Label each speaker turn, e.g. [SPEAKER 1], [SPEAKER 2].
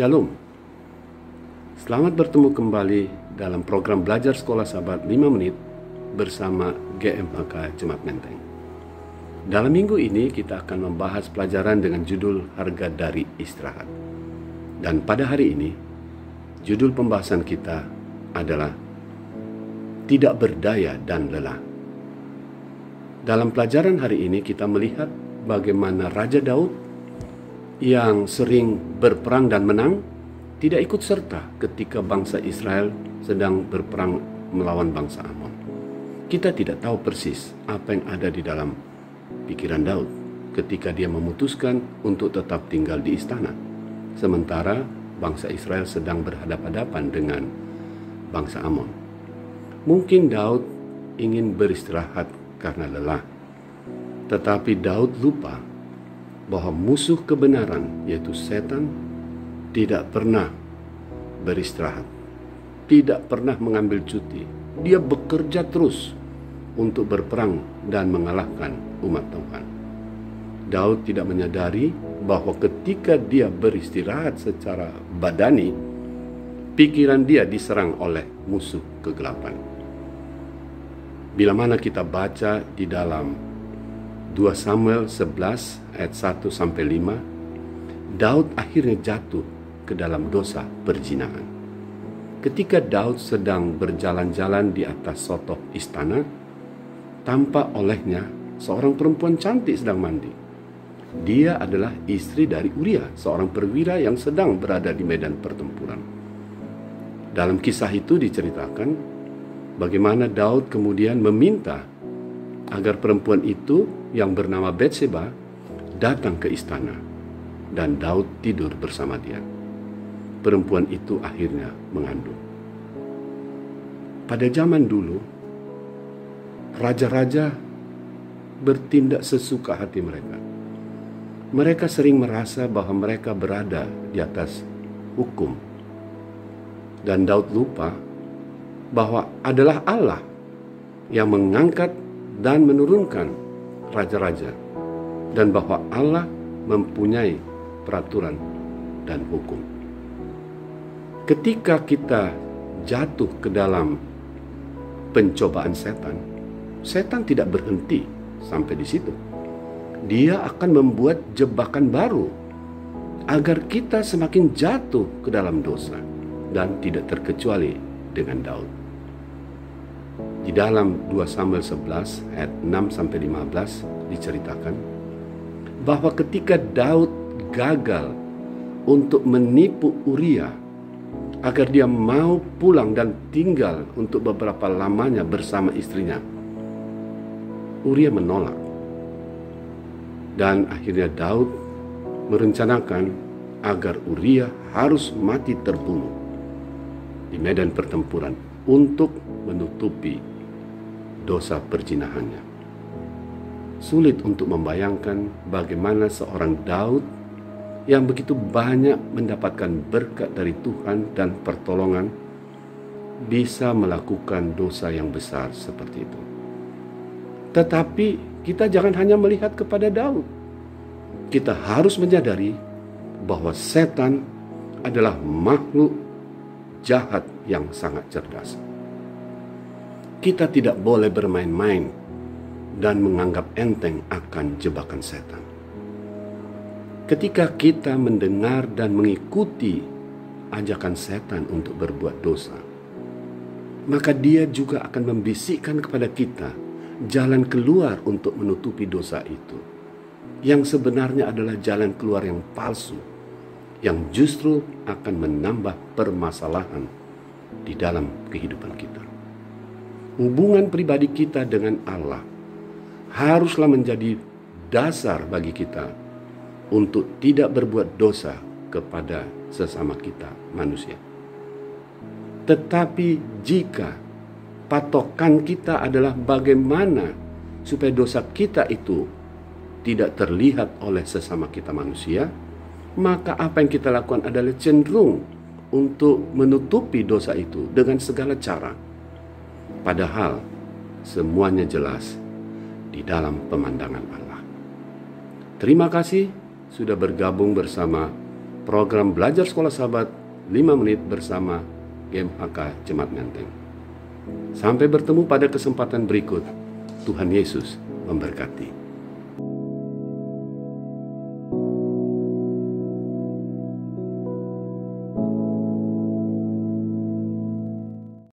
[SPEAKER 1] Shalom. Selamat bertemu kembali dalam program Belajar Sekolah Sahabat 5 Menit bersama GMHK Jemaat Menteng. Dalam minggu ini kita akan membahas pelajaran dengan judul Harga dari Istirahat. Dan pada hari ini, judul pembahasan kita adalah Tidak Berdaya dan Lelah. Dalam pelajaran hari ini kita melihat bagaimana Raja Daud yang sering berperang dan menang tidak ikut serta ketika bangsa Israel sedang berperang melawan bangsa Amon. Kita tidak tahu persis apa yang ada di dalam pikiran Daud ketika dia memutuskan untuk tetap tinggal di istana, sementara bangsa Israel sedang berhadapan-hadapan dengan bangsa Amon. Mungkin Daud ingin beristirahat karena lelah, tetapi Daud lupa bahwa musuh kebenaran, yaitu setan, tidak pernah beristirahat, tidak pernah mengambil cuti. Dia bekerja terus untuk berperang dan mengalahkan umat Tuhan. Daud tidak menyadari bahwa ketika dia beristirahat secara badani, pikiran dia diserang oleh musuh kegelapan. Bila mana kita baca di dalam 2 Samuel 11 ayat 1-5, Daud akhirnya jatuh ke dalam dosa perzinahan. Ketika Daud sedang berjalan-jalan di atas sotoh istana, tampak olehnya seorang perempuan cantik sedang mandi. Dia adalah istri dari Uria, seorang perwira yang sedang berada di medan pertempuran. Dalam kisah itu diceritakan bagaimana Daud kemudian meminta agar perempuan itu yang bernama Batseba datang ke istana, dan Daud tidur bersama dia. Perempuan itu akhirnya mengandung. Pada zaman dulu, raja-raja bertindak sesuka hati mereka. Mereka sering merasa bahwa mereka berada di atas hukum. Dan Daud lupa bahwa adalah Allah yang mengangkat dan menurunkan raja-raja, dan bahwa Allah mempunyai peraturan dan hukum. Ketika kita jatuh ke dalam pencobaan setan, setan tidak berhenti sampai di situ. Dia akan membuat jebakan baru agar kita semakin jatuh ke dalam dosa, dan tidak terkecuali dengan Daud. Di dalam 2 Samuel 11 ayat 6-15 diceritakan bahwa ketika Daud gagal untuk menipu Uria agar dia mau pulang dan tinggal untuk beberapa lamanya bersama istrinya, Uria menolak. Dan akhirnya Daud merencanakan agar Uria harus mati terbunuh di medan pertempuran untuk menutupi dosa perzinahannya. Sulit untuk membayangkan bagaimana seorang Daud yang begitu banyak mendapatkan berkat dari Tuhan dan pertolongan bisa melakukan dosa yang besar seperti itu. Tetapi kita jangan hanya melihat kepada Daud. Kita harus menyadari bahwa setan adalah makhluk jahat yang sangat cerdas. Kita tidak boleh bermain-main dan menganggap enteng akan jebakan setan. Ketika kita mendengar dan mengikuti ajakan setan untuk berbuat dosa, maka dia juga akan membisikkan kepada kita jalan keluar untuk menutupi dosa itu, yang sebenarnya adalah jalan keluar yang palsu, yang justru akan menambah permasalahan di dalam kehidupan kita. Hubungan pribadi kita dengan Allah haruslah menjadi dasar bagi kita untuk tidak berbuat dosa kepada sesama kita manusia. Tetapi jika patokan kita adalah bagaimana supaya dosa kita itu tidak terlihat oleh sesama kita manusia, maka apa yang kita lakukan adalah cenderung untuk menutupi dosa itu dengan segala cara. Padahal semuanya jelas di dalam pemandangan Allah. Terima kasih sudah bergabung bersama program Belajar Sekolah Sahabat 5 menit bersama GMHK Jemaat Menteng. Sampai bertemu pada kesempatan berikut. Tuhan Yesus memberkati.